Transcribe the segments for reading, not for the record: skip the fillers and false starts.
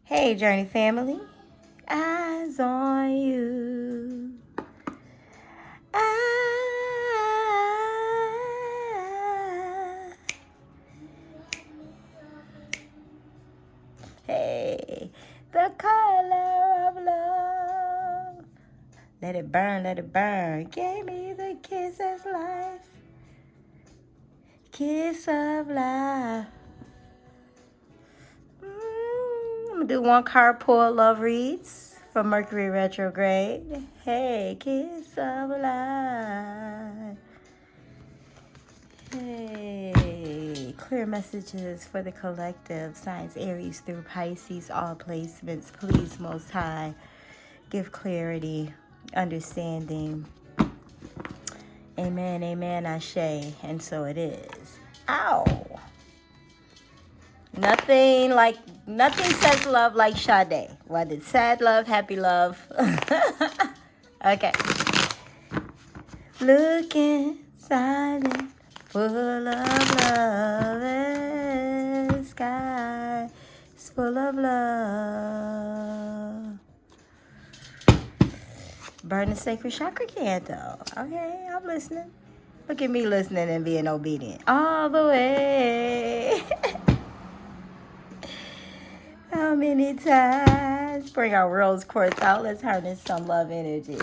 Hey, Journey family. Eyes on you. Hey, the color of love. Let it burn, let it burn. Gave me the kiss that's life. Kiss of life. I'm going to do one card pull love reads for Mercury retrograde. Hey, kiss of life. Hey, clear messages for the collective signs Aries through Pisces, all placements. Please, Most High, give clarity, understanding. Amen, amen, ashe, and so it is. Ow! Nothing says love like Sade. Whether it's sad love, happy love. Okay. Looking silent, full of love, and sky is full of love. Burn the sacred chakra candle. Okay, I'm listening. Look at me listening and being obedient. All the way. How many times? Bring our rose quartz out. Let's harness some love energy.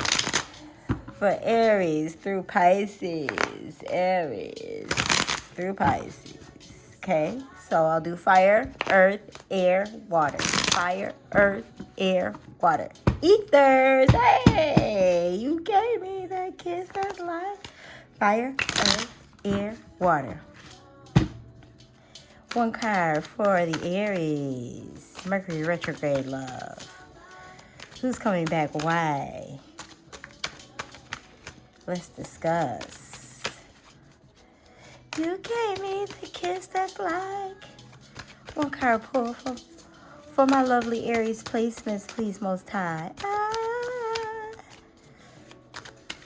For Aries through Pisces. Aries through Pisces. Okay, so I'll do fire, earth, air, water. Fire, earth, air, water. Ethers. Hey, you gave me that kiss that's life. Fire, earth, air, water. One card for the Aries. Mercury retrograde love. Who's coming back? Why? Let's discuss. You gave me the kiss that's like. One card pull for my lovely Aries placements, please, Most High.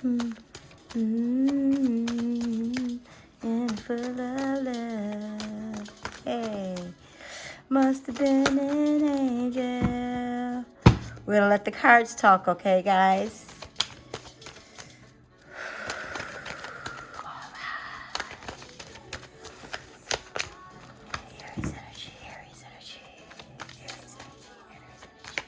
And full of love. Hey, must have been an angel. We're gonna let the cards talk, okay, guys? Aries energy, Aries energy, Aries energy, Aries energy.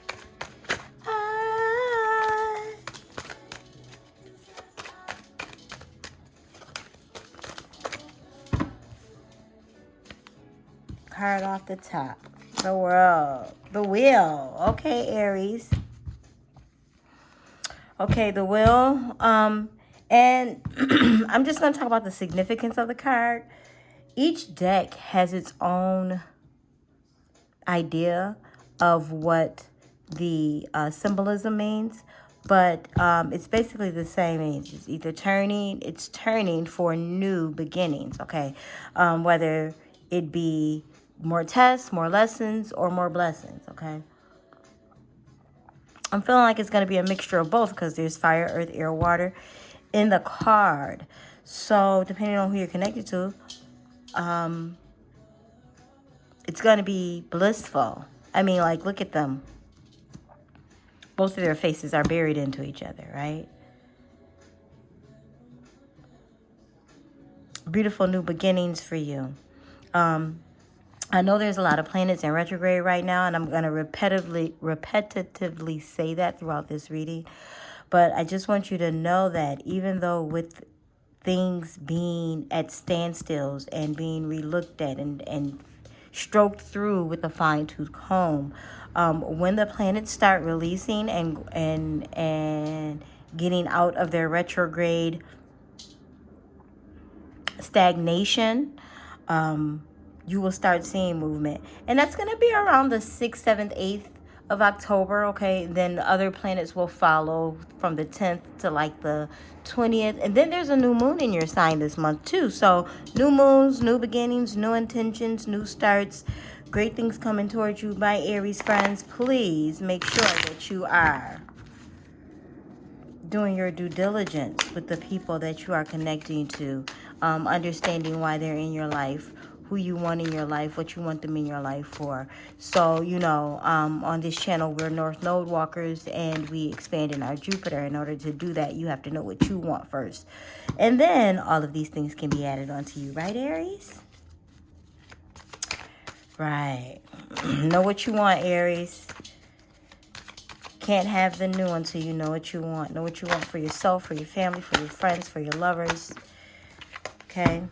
Card off the top. The world. The wheel. Okay, Aries. Okay, the wheel. And I'm just going to talk about the significance of the card. Each deck has its own idea of what the symbolism means, but it's basically the same. It's either it's turning for new beginnings, okay? Whether it be more tests, more lessons, or more blessings, okay? I'm feeling like it's going to be a mixture of both because there's fire, earth, air, water in the card. So depending on who you're connected to, it's going to be blissful. I mean, like, look at them. Both of their faces are buried into each other, right? Beautiful new beginnings for you. I know there's a lot of planets in retrograde right now, and I'm going to repetitively say that throughout this reading. But I just want you to know that even though with things being at standstills and being relooked at and stroked through with a fine-tooth comb, when the planets start releasing and getting out of their retrograde stagnation, you will start seeing movement. And that's going to be around the 6th, 7th, 8th of October, okay? Then the other planets will follow from the 10th to like the 20th. And then there's a new moon in your sign this month too. So new moons, new beginnings, new intentions, new starts, great things coming towards you. My Aries friends, please make sure that you are doing your due diligence with the people that you are connecting to, understanding why they're in your life, who you want in your life, what you want them in your life for. So, you know, on this channel, we're North Node walkers, and we expand in our Jupiter. In order to do that, you have to know what you want first. And then all of these things can be added onto you. Right, Aries? Right. Know what you want, Aries. Can't have the new until you know what you want. Know what you want for yourself, for your family, for your friends, for your lovers. Okay?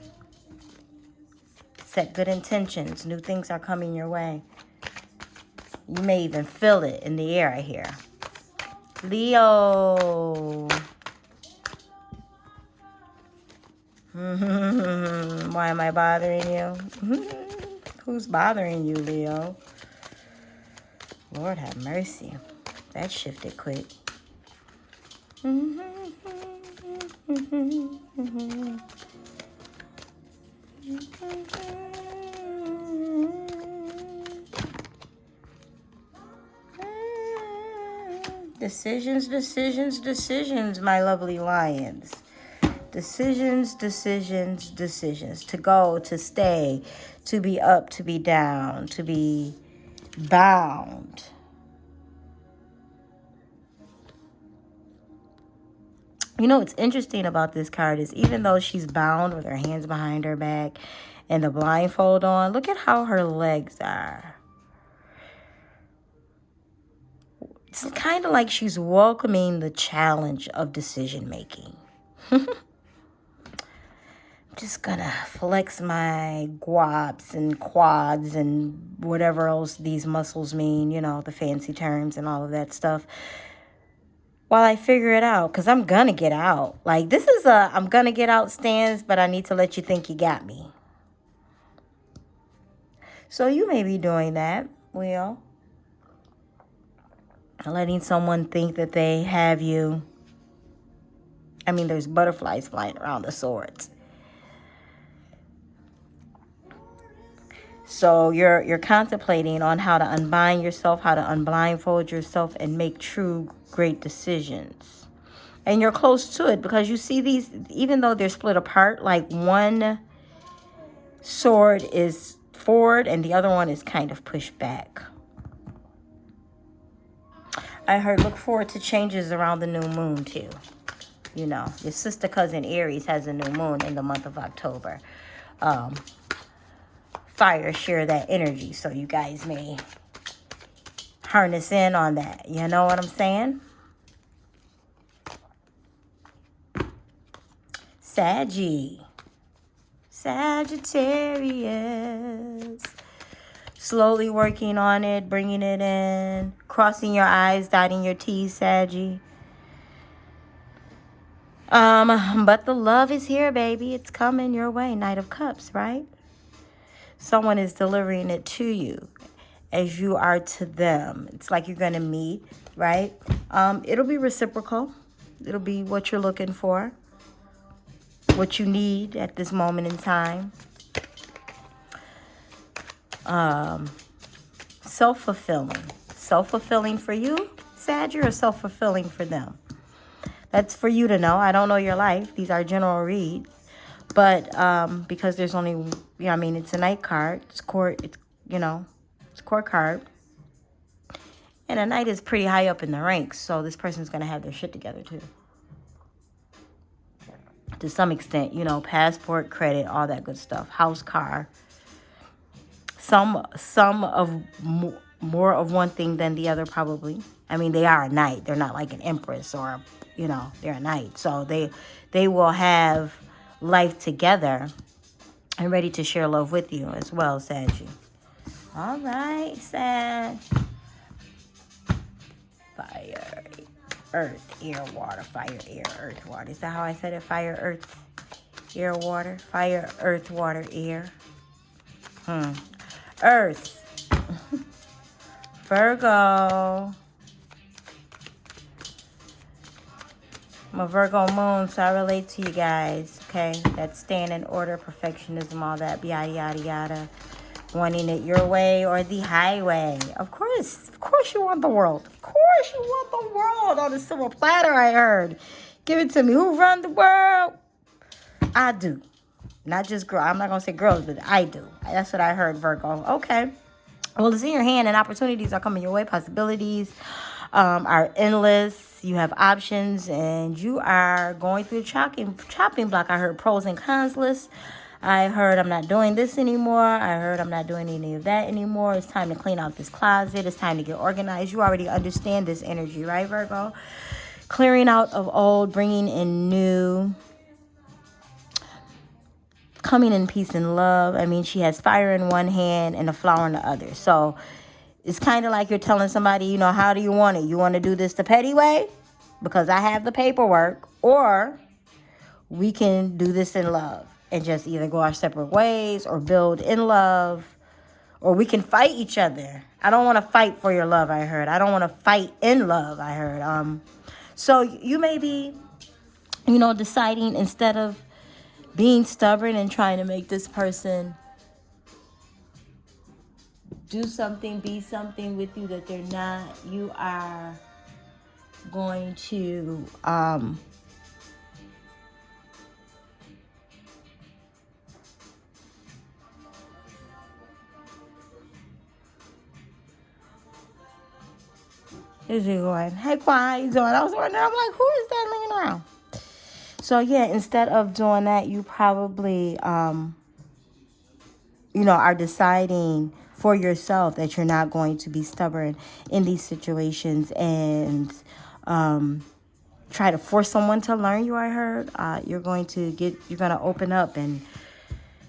Set good intentions. New things are coming your way. You may even feel it in the air, I hear. Leo. Why am I bothering you? Who's bothering you, Leo? Lord have mercy. That shifted quick. Decisions, decisions, decisions, my lovely lions. Decisions, decisions, decisions. To go, to stay, to be up, to be down, to be bound. You know what's interesting about this card is even though she's bound with her hands behind her back and the blindfold on, look at how her legs are. It's kind of like she's welcoming the challenge of decision making. Just gonna flex my guaps and quads and whatever else these muscles mean, you know, the fancy terms and all of that stuff, while I figure it out, because I'm gonna get out. Like, this is a I'm gonna get out stance, but I need to let you think you got me. So you may be doing that, Leo. Letting someone think that they have you. I mean, there's butterflies flying around the swords. So you're contemplating on how to unbind yourself, how to unblindfold yourself, and make true great decisions. And you're close to it because you see these, even though they're split apart, like one sword is forward and the other one is kind of pushed back. I heard look forward to changes around the new moon too. You know, your sister cousin Aries has a new moon in the month of October. Fire share that energy, so you guys may harness in on that. You know what I'm saying? Sagittarius. Slowly working on it, bringing it in, crossing your I's, dotting your T's, Saggy. But the love is here, baby. It's coming your way. Knight of Cups, right? Someone is delivering it to you as you are to them. It's like you're going to meet, right? It'll be reciprocal. It'll be what you're looking for, what you need at this moment in time. Self-fulfilling. Self-fulfilling for you, Sag, or self-fulfilling for them? That's for you to know. I don't know your life. These are general reads. But because there's only, you know, I mean, it's a knight card. It's court, it's, you know, it's a court card. And a knight is pretty high up in the ranks. So this person's going to have their shit together too. To some extent, you know, passport, credit, all that good stuff. House, car. Some of more of one thing than the other, probably. I mean, they are a knight. They're not like an empress or, you know, they're a knight. So they will have life together and ready to share love with you as well, Saggy. All right, Sag. Fire, earth, air, water. Fire, air, earth, water. Is that how I said it? Fire, earth, air, water. Fire, earth, water, air. Earth. Virgo. I'm a Virgo moon, so I relate to you guys, okay? That staying in order, perfectionism, all that, yada, yada, yada. Wanting it your way or the highway. Of course you want the world. Of course you want the world on a silver platter, I heard. Give it to me. Who run the world? I do. Not just girl. I'm not going to say girls, but I do. That's what I heard, Virgo. Okay. Well, it's in your hand and opportunities are coming your way. Possibilities are endless. You have options and you are going through chopping block. I heard pros and cons list. I heard I'm not doing this anymore. I heard I'm not doing any of that anymore. It's time to clean out this closet. It's time to get organized. You already understand this energy, right, Virgo? Clearing out of old, bringing in new. Coming in peace and love. I mean, she has fire in one hand and a flower in the other. So it's kind of like you're telling somebody, you know, how do you want it? You want to do this the petty way? Because I have the paperwork. Or we can do this in love and just either go our separate ways or build in love. Or we can fight each other. I don't want to fight for your love, I heard. I don't want to fight in love, I heard. So you may be, you know, deciding instead of being stubborn and trying to make this person do something, be something with you that they're not, you are going to here's you going, hey Quan, how you doing? I was wondering, I'm like, who is that laying around? So yeah, instead of doing that, you probably you know, are deciding for yourself that you're not going to be stubborn in these situations and try to force someone to learn you, I heard. You're going to open up and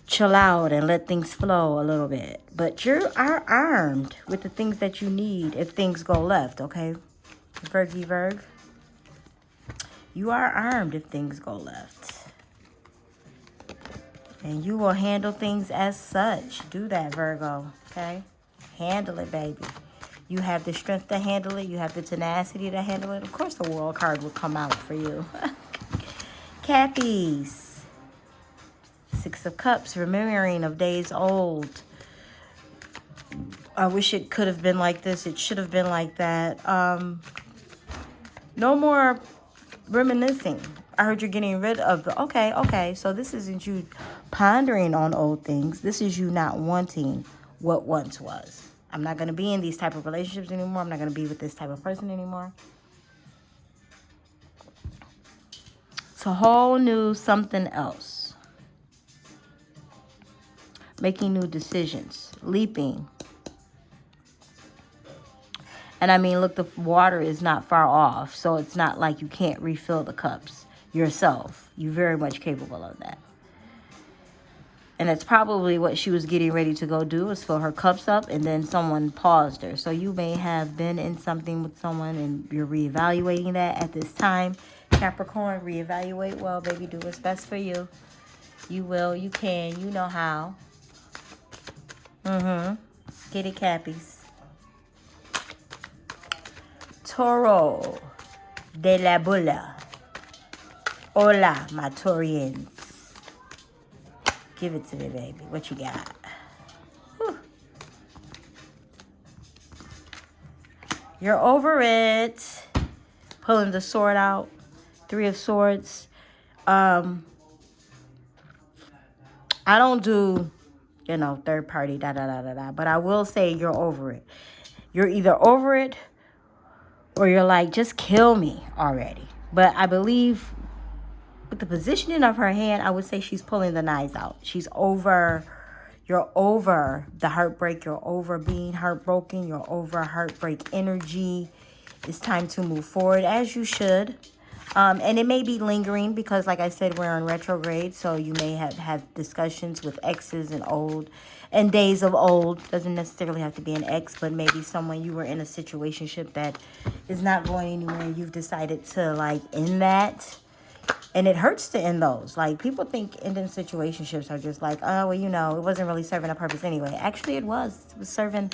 chill out and let things flow a little bit. But you are armed with the things that you need if things go left, okay? Virg. You are armed if things go left. And you will handle things as such. Do that, Virgo, okay? Handle it, baby. You have the strength to handle it. You have the tenacity to handle it. Of course, the World card will come out for you. Cappies. Six of Cups, remembering of days old. I wish it could have been like this. It should have been like that. No more reminiscing. I heard you're getting rid of the, okay. So this isn't you pondering on old things. This is you not wanting what once was. I'm not going to be in these type of relationships anymore. I'm not going to be with this type of person anymore. It's a whole new something else. Making new decisions. Leaping. And I mean, look, the water is not far off. So it's not like you can't refill the cups yourself. You're very much capable of that. And that's probably what she was getting ready to go do, was fill her cups up, and then someone paused her. So you may have been in something with someone and you're reevaluating that at this time. Capricorn, reevaluate well, baby. Do what's best for you. You will, you can, you know how. Get it, Cappies. Toro de la Bulla. Hola, my Taurians. Give it to me, baby. What you got? Whew. You're over it. Pulling the sword out. Three of Swords. I don't do, you know, third party, But I will say you're over it. You're either over it or you're like, just kill me already. But I believe with the positioning of her hand, I would say she's pulling the knives out. She's over, you're over the heartbreak. You're over being heartbroken. You're over heartbreak energy. It's time to move forward, as you should. And it may be lingering because, like I said, we're in retrograde. So you may have discussions with exes and days of old. Doesn't necessarily have to be an ex, but maybe someone you were in a situationship that is not going anywhere. You've decided to, like, end that. And it hurts to end those. Like, people think ending situationships are just like, oh, well, you know, it wasn't really serving a purpose anyway. Actually, it was. It was serving,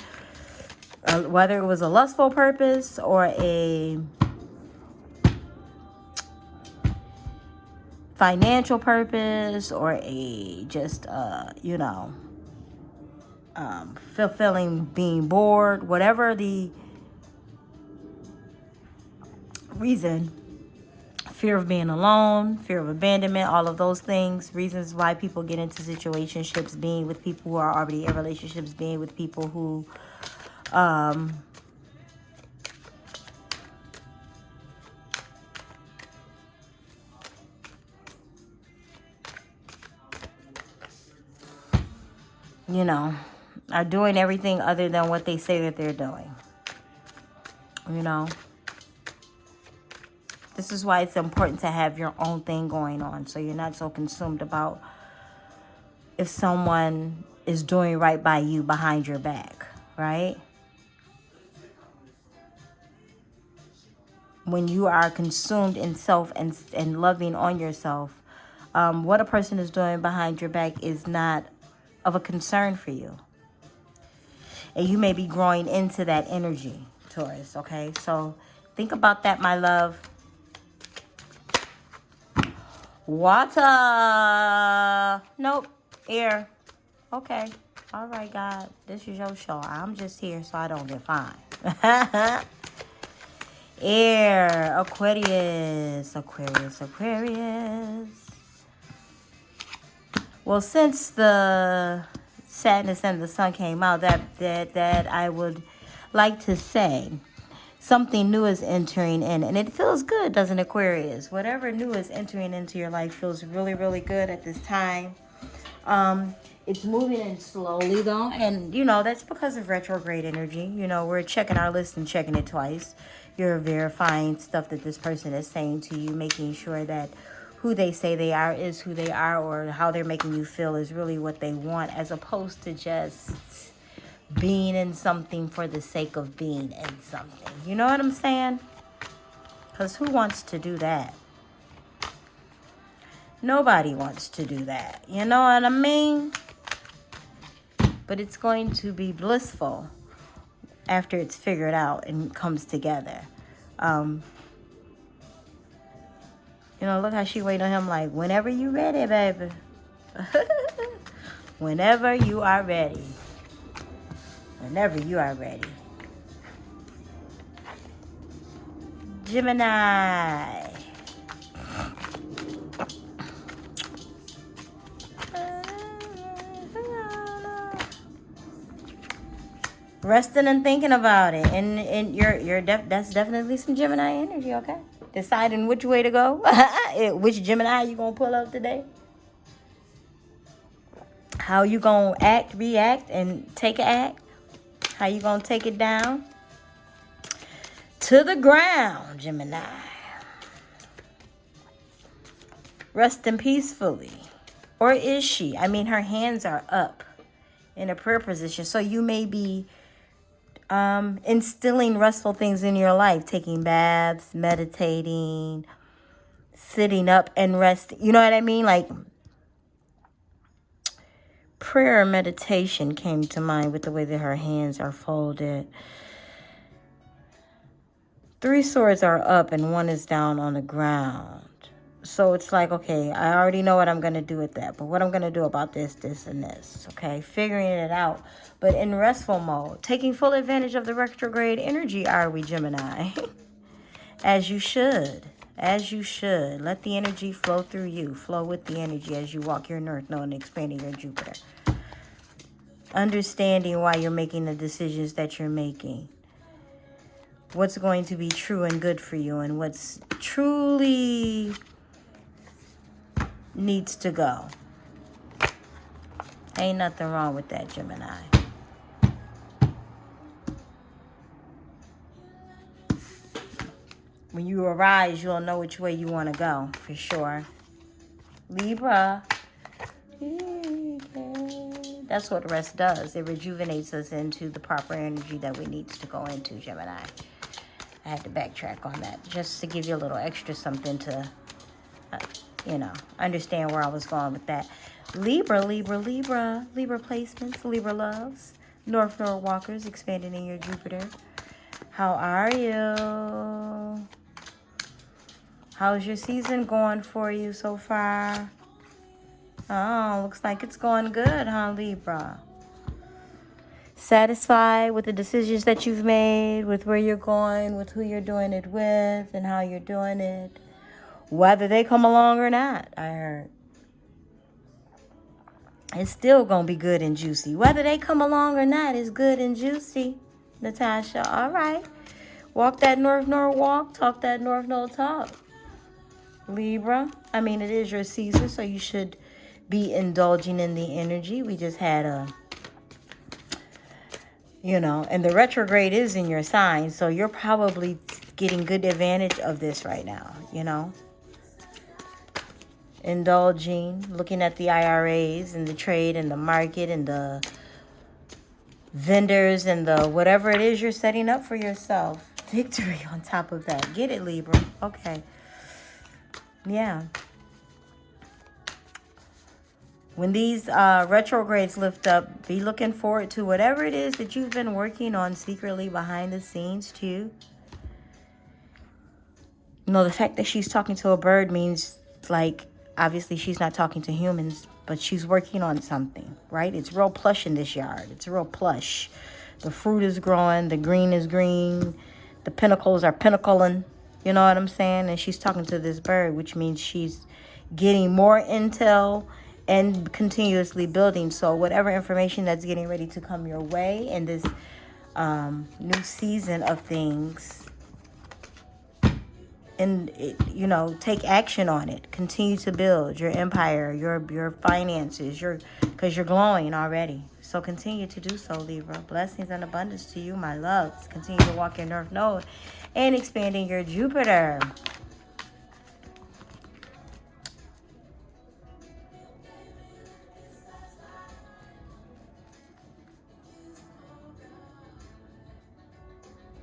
whether it was a lustful purpose or a financial purpose or a just, you know, fulfilling being bored, whatever the reason fear of being alone, fear of abandonment, all of those things. Reasons why people get into situationships, being with people who are already in relationships, being with people who you know, are doing everything other than what they say that they're doing. You know, this is why it's important to have your own thing going on, so you're not so consumed about if someone is doing right by you behind your back, right? When you are consumed in self and loving on yourself, what a person is doing behind your back is not of a concern for you. And you may be growing into that energy, Taurus, okay? So think about that, my love. Water. Nope. Air. Okay. All right, God. This is your show. I'm just here so I don't get fined. Air. Aquarius. Aquarius. Aquarius. Well, since the sadness and the sun came out, that I would like to say something new is entering in, and it feels good, doesn't it, Aquarius? Whatever new is entering into your life feels really, really good at this time. It's moving in slowly though, and you know that's because of retrograde energy. You know, we're checking our list and checking it twice. You're verifying stuff that this person is saying to you, making sure that who they say they are is who they are, or how they're making you feel is really what they want, as opposed to just being in something for the sake of being in something. You know what I'm saying? Because who wants to do that? Nobody wants to do that. You know what I mean? But it's going to be blissful after it's figured out and comes together. You know, look how she waited on him like, whenever you ready, baby. Whenever you are ready. Whenever you are ready. Gemini. Resting and thinking about it. And that's definitely some Gemini energy, okay? Deciding which way to go. Which Gemini you gonna pull up today. How you gonna act, react, and take an act. How you gonna take it down to the ground, Gemini. Resting peacefully. Or is she? I mean, her hands are up in a prayer position. So you may be instilling restful things in your life. Taking baths, meditating, sitting up and resting. You know what I mean? Like, prayer and meditation came to mind with the way that her hands are folded. 3 swords are up and 1 is down on the ground. So it's like, okay, I already know what I'm going to do with that. But what I'm going to do about this, and this. Okay, figuring it out. But in restful mode. Taking full advantage of the retrograde energy, are we, Gemini? As you should. As you should. Let the energy flow through you. Flow with the energy as you walk your North Node and expanding your Jupiter. Understanding why you're making the decisions that you're making. What's going to be true and good for you, and what's truly needs to go. Ain't nothing wrong with that, Gemini. When you arise, you'll know which way you want to go, for sure. Libra. That's what rest does. It rejuvenates us into the proper energy that we need to go into, Gemini. I had to backtrack on that just to give you a little extra something to, understand where I was going with that. Libra placements, Libra loves. North Node walkers expanding in your Jupiter. How are you? How's your season going for you so far? Oh, looks like it's going good, huh, Libra? Satisfied with the decisions that you've made, with where you're going, with who you're doing it with, and how you're doing it. Whether they come along or not, I heard. It's still going to be good and juicy. Whether they come along or not, it's good and juicy, Natasha. All right. Walk that North Node walk. Talk that North Node talk. Libra. I mean, it is your season, so you should be indulging in the energy. We just had and the retrograde is in your sign, so you're probably getting good advantage of this right now, Indulging, looking at the IRAs and the trade and the market and the vendors and the whatever it is you're setting up for yourself. Victory on top of that. Get it, Libra. Okay. Yeah. When these retrogrades lift up, be looking forward to whatever it is that you've been working on secretly behind the scenes too. The fact that she's talking to a bird means, obviously she's not talking to humans, but she's working on something, right? It's real plush in this yard. It's real plush. The fruit is growing. The green is green. The pinnacles are pinnacling. You know what I'm saying? And she's talking to this bird, which means she's getting more intel and continuously building. So whatever information that's getting ready to come your way in this new season of things, and take action on it. Continue to build your empire, your finances, because you're glowing already. So continue to do so, Libra. Blessings and abundance to you, my loves. Continue to walk your North Node and expanding your Jupiter.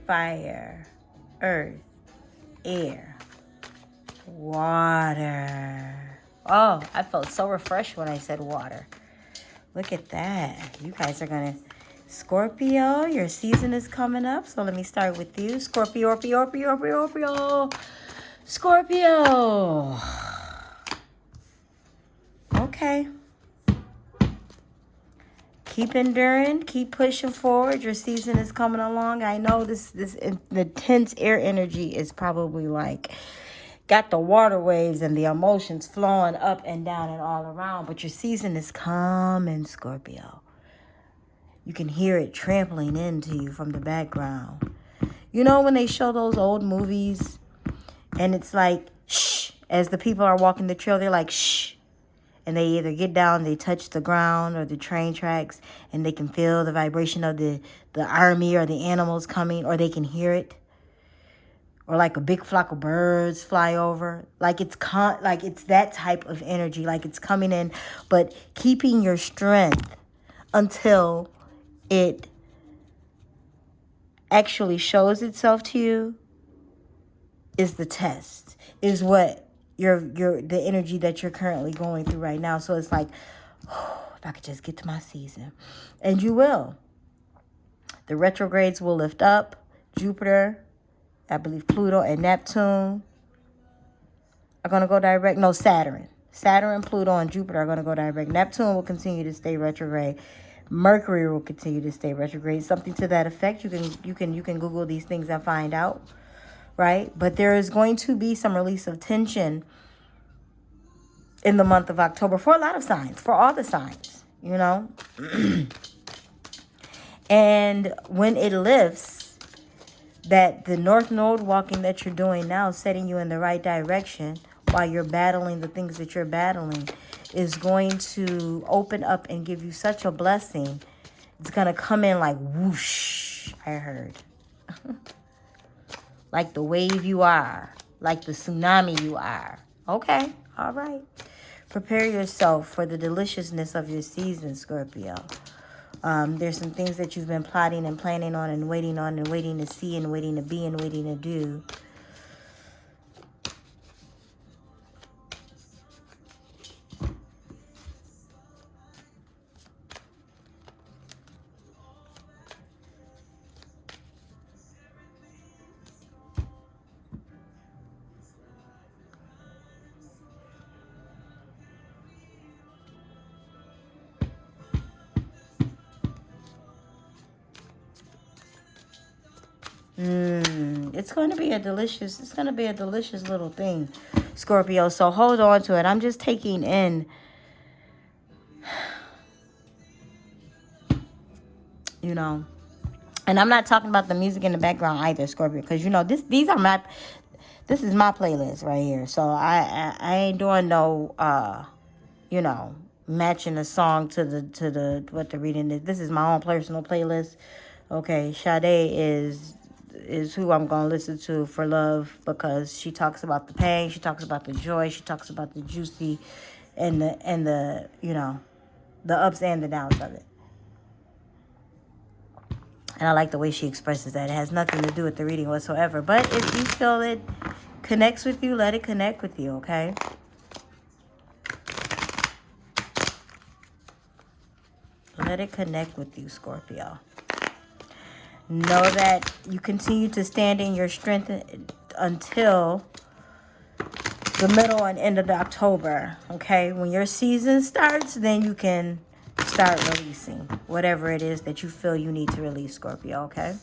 Fire, earth, air, water. Oh, I felt so refreshed when I said water. Look at that. You guys are going to... Scorpio, your season is coming up. So let me start with you. Scorpio. Scorpio. Okay. Keep enduring. Keep pushing forward. Your season is coming along. I know the intense air energy is probably got the water waves and the emotions flowing up and down and all around. But your season is coming, Scorpio. You can hear it trampling into you from the background. When they show those old movies and it's shh, as the people are walking the trail, they're like, shh. And they either get down, they touch the ground or the train tracks, and they can feel the vibration of the army or the animals coming, or they can hear it. Or a big flock of birds fly over. It's that type of energy, it's coming in, but keeping your strength until it actually shows itself to you is the test, is what the energy that you're currently going through right now. So it's if I could just get to my season. And you will. The retrogrades will lift up. Jupiter, I believe Pluto and Neptune are going to go direct. No, Saturn. Saturn, Pluto, and Jupiter are going to go direct. Neptune will continue to stay retrograde. Mercury will continue to stay retrograde. Something to that effect. You can Google these things and find out. Right? But there is going to be some release of tension in the month of October for a lot of signs, for all the signs, And when it lifts, that the North Node walking that you're doing now, setting you in the right direction while you're battling the things that you're battling, is going to open up and give you such a blessing. It's going to come in like whoosh, I heard. Like the wave you are. Like the tsunami you are. Okay. All right. Prepare yourself for the deliciousness of your season, Scorpio. There's some things that you've been plotting and planning on and waiting to see and waiting to be and waiting to do. It's going to be a delicious little thing. Scorpio. So hold on to it. I'm just taking in, you know, and I'm not talking about the music in the background either, Scorpio, because, you know, this is my playlist right here. So I ain't doing no, you know, matching a song to the what the reading is. This is my own personal playlist. Okay, Sade is who I'm gonna listen to for love, because she talks about the pain, she talks about the joy, she talks about the juicy and the you know, the ups and the downs of it. And I like the way she expresses that. It has nothing to do with the reading whatsoever. But if you feel it connects with you, let it connect with you, okay? Let it connect with you, Scorpio. Know that you continue to stand in your strength until the middle and end of October, okay? When your season starts, then you can start releasing whatever it is that you feel you need to release, Scorpio, okay?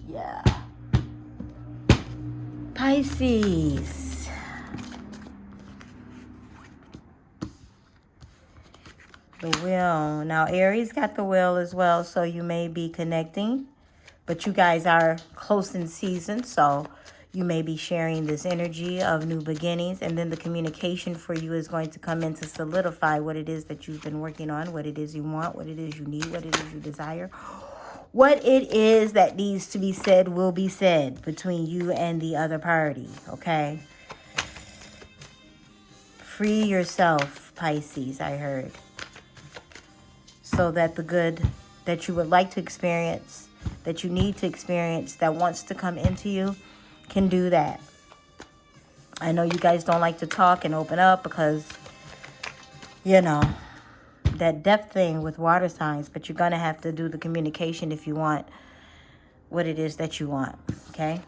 Yeah. Pisces. The wheel. Now, Aries got the wheel as well, so you may be connecting. But you guys are close in season, so you may be sharing this energy of new beginnings. And then the communication for you is going to come in to solidify what it is that you've been working on, what it is you want, what it is you need, what it is you desire. What it is that needs to be said will be said between you and the other party, okay? Free yourself, Pisces, I heard. So that the good that you would like to experience, that you need to experience, that wants to come into you, can do that. I know you guys don't like to talk and open up because, you know, that depth thing with water signs, but you're going to have to do the communication if you want what it is that you want, okay?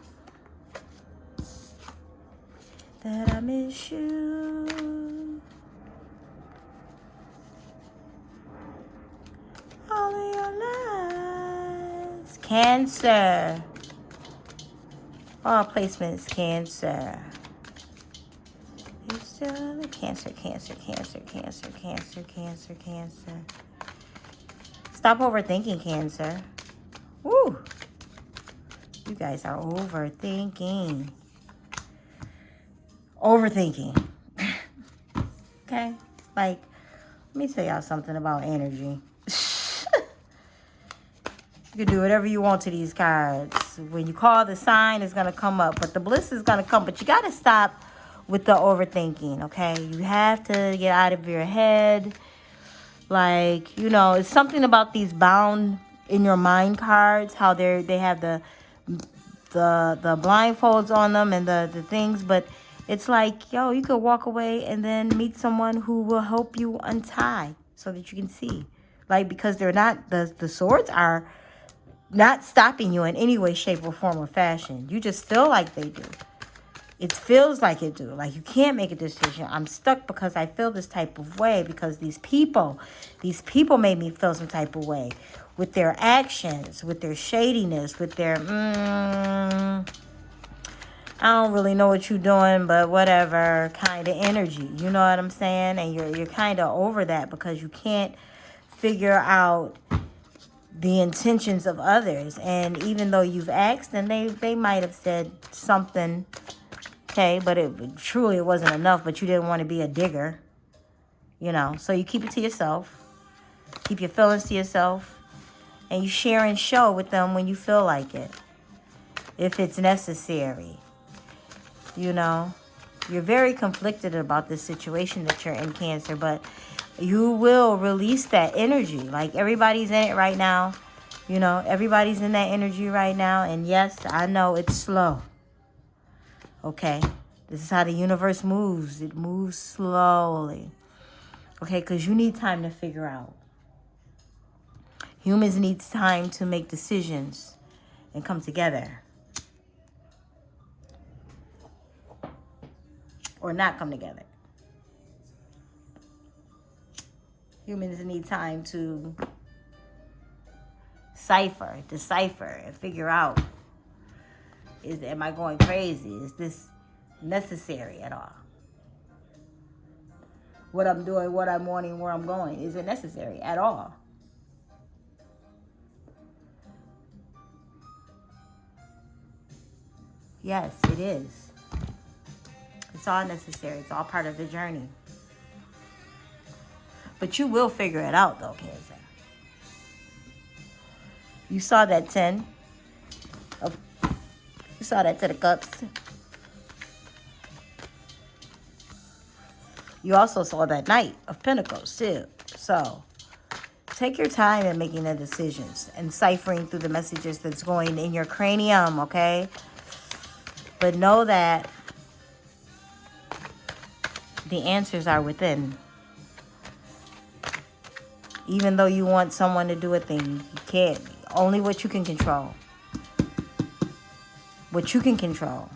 That I miss you. All of your lives. Cancer. All placements, Cancer. It's still Cancer, Cancer, Cancer, Cancer, Cancer, Cancer, Cancer. Stop overthinking, Cancer. Woo! You guys are overthinking. Overthinking. Okay? Like, let me tell y'all something about energy. You can do whatever you want to these cards. When you call the sign, it's going to come up. But the bliss is going to come. But you got to stop with the overthinking, okay? You have to get out of your head. Like, you know, it's something about these bound in your mind cards. How they have the blindfolds on them and the things. But it's like, yo, you could walk away and then meet someone who will help you untie so that you can see. Like, because they're not, the swords are not stopping you in any way, shape, or form or fashion. You just feel like they do. It feels like it do. Like, you can't make a decision. I'm stuck because I feel this type of way because these people made me feel some type of way with their actions, with their shadiness, with their, I don't really know what you're doing, but whatever kind of energy. You know what I'm saying? And you're kind of over that because you can't figure out the intentions of others. And even though you've asked, and they might have said something, okay, but it wasn't enough, but you didn't want to be a digger, you know. So you keep it to yourself, keep your feelings to yourself, and you share and show with them when you feel like it, if it's necessary. You know, you're very conflicted about this situation that you're in, Cancer, but you will release that energy. Like, everybody's in it right now. You know, everybody's in that energy right now. And yes, I know it's slow. Okay? This is how the universe moves. It moves slowly. Okay? Because you need time to figure out. Humans need time to make decisions and come together. Or not come together. Humans need time to decipher, and figure out, am I going crazy? Is this necessary at all? What I'm doing, what I'm wanting, where I'm going, is it necessary at all? Yes, it is. It's all necessary. It's all part of the journey. But you will figure it out, though, Cancer. You saw that 10 of... You saw that 10 of Cups. You also saw that Knight of Pentacles, too. So, take your time in making the decisions and ciphering through the messages that's going in your cranium, okay? But know that the answers are within. Even though you want someone to do a thing, you can't. Only what you can control. What you can control.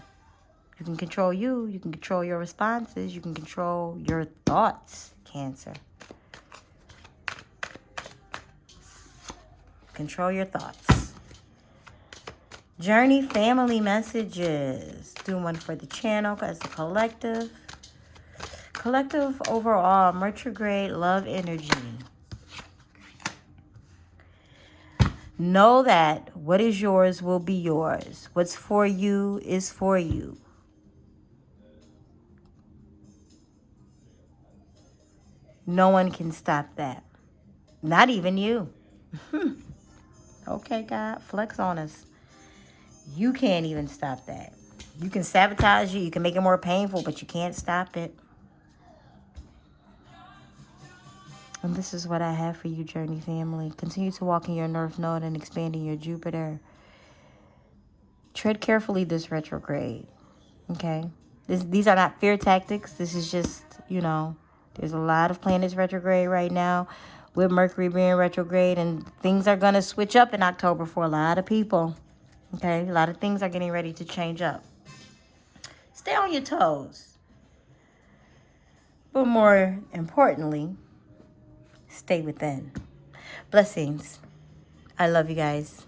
You can control you. You can control your responses. You can control your thoughts, Cancer. Control your thoughts. Journey family messages. Do one for the channel as a collective. Collective overall, retrograde love energy. Know that what is yours will be yours. What's for you is for you. No one can stop that. Not even you. Okay, God, flex on us. You can't even stop that. You can sabotage it. You can make it more painful, but you can't stop it. And this is what I have for you, Journey family. Continue to walk in your North Node and expand in your Jupiter. Tread carefully this retrograde. Okay? These are not fear tactics. This is just, there's a lot of planets retrograde right now, with Mercury being retrograde, and things are going to switch up in October for a lot of people. Okay? A lot of things are getting ready to change up. Stay on your toes. But more importantly, stay within. Blessings. I love you guys.